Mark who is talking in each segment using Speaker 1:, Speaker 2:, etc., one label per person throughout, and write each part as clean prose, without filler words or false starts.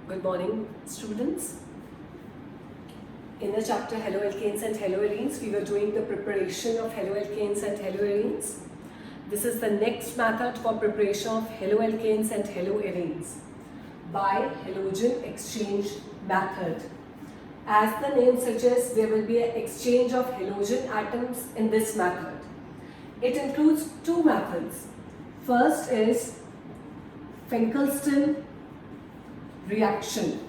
Speaker 1: Good morning, students. In the chapter haloalkanes and haloarenes, we were doing the preparation of haloalkanes and haloarenes. This is the next method for preparation of haloalkanes and haloarenes by halogen exchange method. As the name suggests, there will be an exchange of halogen atoms in this method. It includes two methods. First is Finkelstein reaction.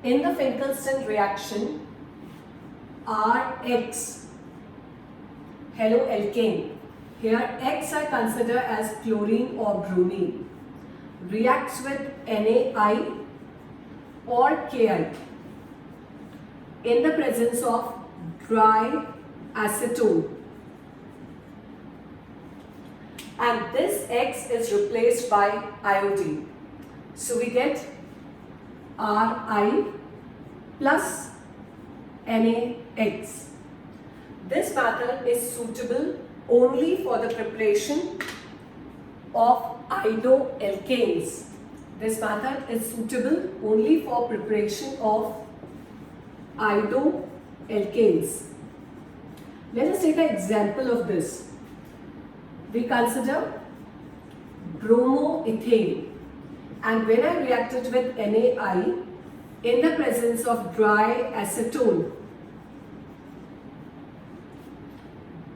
Speaker 1: In the Finkelstein reaction, Rx, haloalkane, here X I consider as chlorine or bromine, reacts with NaI or Ki in the presence of dry acetone, and this X is replaced by iodine. So we get Ri plus NaX. This method is suitable only for the preparation of iodoalkanes. This method is suitable only for preparation of iodoalkanes. Let us take an example of this. We consider bromoethane, and when I react it with NaI in the presence of dry acetone,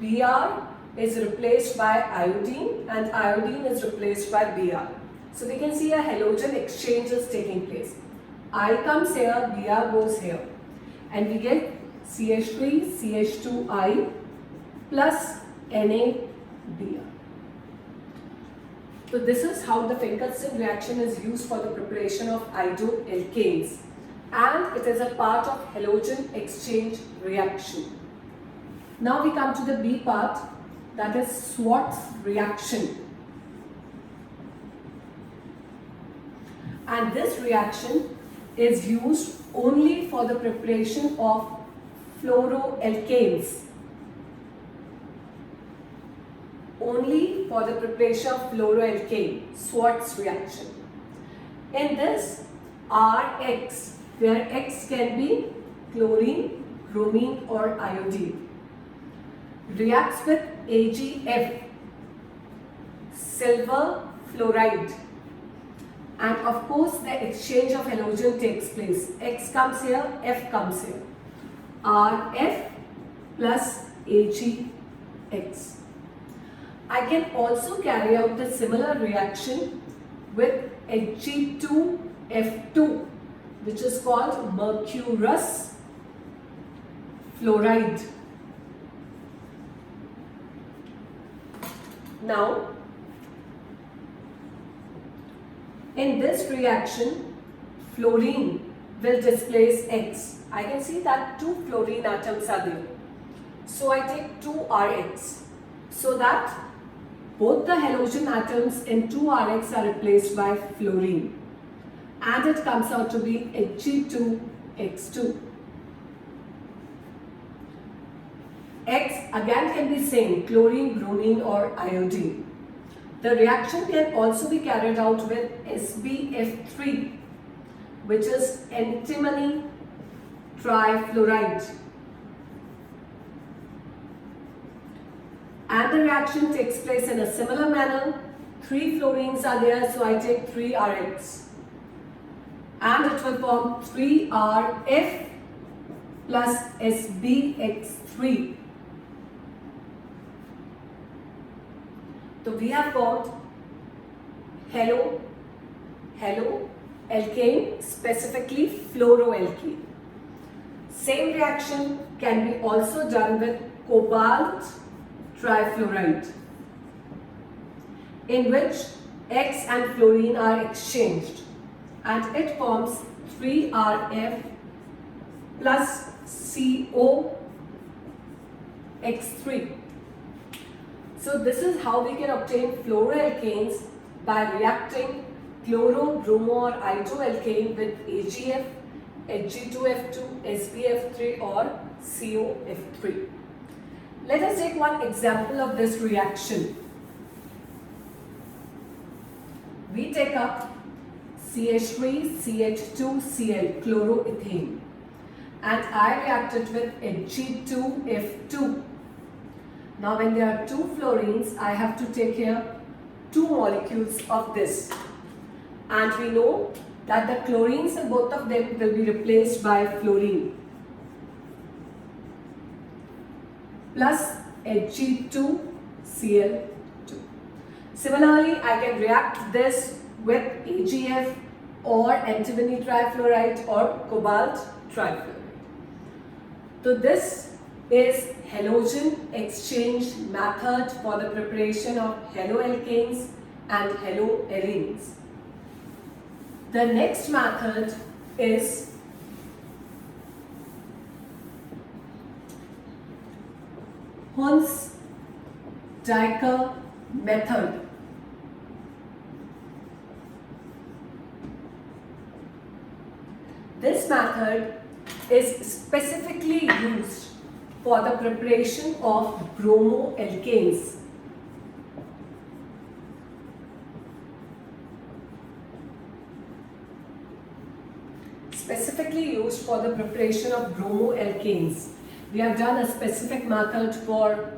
Speaker 1: Br is replaced by iodine and iodine is replaced by Br. So we can see a halogen exchange is taking place. I comes here, Br goes here, and we get CH3, CH2I plus NaBr. So this is how the Finkelstein reaction is used for the preparation of iodoalkanes, and it is a part of halogen exchange reaction. Now we come to the B part, that is Schwarz reaction. And this reaction is used only for the preparation of fluoroalkanes. Only for the preparation of fluoroalkane, Schwarz reaction. In this, Rx, where X can be chlorine, bromine or iodine, reacts with AgF, silver fluoride, and of course the exchange of halogen takes place. X comes here, F comes here. Rf plus AgX. I can also carry out the similar reaction with Hg2F2, which is called mercurous fluoride. Now, in this reaction, fluorine will displace X. I can see that two fluorine atoms are there. So I take 2Rx, so that both the halogen atoms in 2Rx are replaced by fluorine, and it comes out to be Hg2X2. X again can be same, chlorine, bromine or iodine. The reaction can also be carried out with SbF3, which is antimony trifluoride. And the reaction takes place in a similar manner. 3 fluorines are there, so I take 3Rx. And it will form 3Rf plus SbX3. So we have formed haloalkane, specifically fluoroalkane. Same reaction can be also done with cobalt trifluoride, in which X and fluorine are exchanged, and it forms 3Rf plus COX3. So this is how we can obtain fluoroalkanes by reacting chloro, bromo or iodoalkane with AgF, Hg2F2, SbF3 or COF3. Let us take one example of this reaction. we take up CH3CH2Cl chloroethane and I react it with Hg2F2. Now when there are two fluorines, I have to take here two molecules of this, and we know that the chlorines in both of them will be replaced by fluorine plus Hg2Cl2. Similarly, I can react this with AgF or antimony trifluoride or cobalt trifluoride. So this is halogen exchange method for the preparation of haloalkanes and haloarenes. The next method is Hunsdijker method. This method is specifically used for the preparation of bromoalkanes. Specifically used for the preparation of bromoalkanes. We have done a specific method for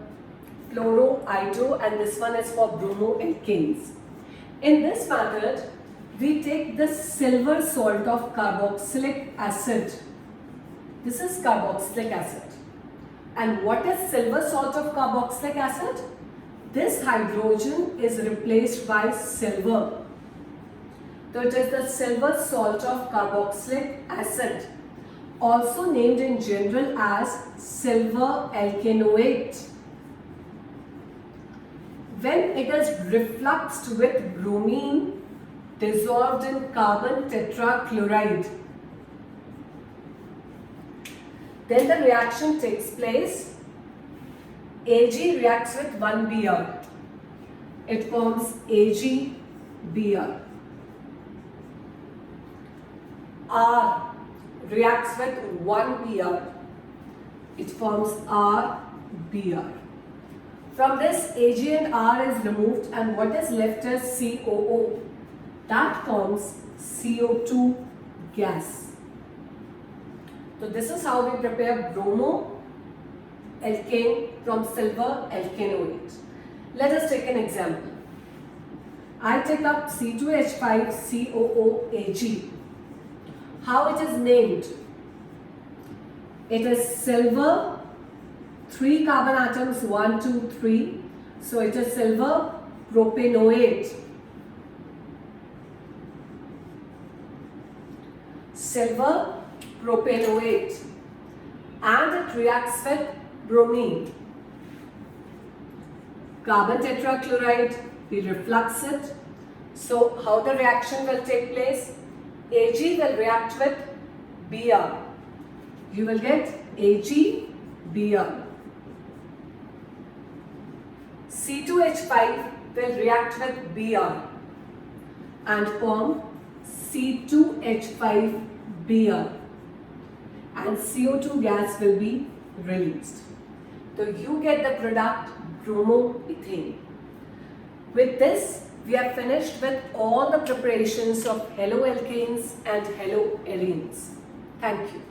Speaker 1: fluoroido and this one is for bromoalkanes. In this method, we take the silver salt of carboxylic acid. This is carboxylic acid. And what is silver salt of carboxylic acid? This hydrogen is replaced by silver. So it is the silver salt of carboxylic acid, also named in general as silver alkanoate. When it is refluxed with bromine dissolved in carbon tetrachloride, then the reaction takes place. Ag reacts with 1Br. It forms AgBr. R reacts with 1Br. It forms RBr. From this, Ag and R is removed and what is left is COO. That forms CO2 gas. So this is how we prepare bromoalkane from silver alkanoate. Let us take an example. I take up C2H5COOAg. How it is named? It is silver, 3 carbon atoms, 1, 2, 3. So it is silver propanoate. Silver propanoate, and it reacts with bromine. Carbon tetrachloride, we reflux it. So how the reaction will take place? Ag will react with Br. You will get AgBr. C2H5 will react with Br and form C2H5Br, and CO2 gas will be released. So you get the product bromoethane. With this, we are finished with all the preparations of haloalkanes and haloarenes. Thank you.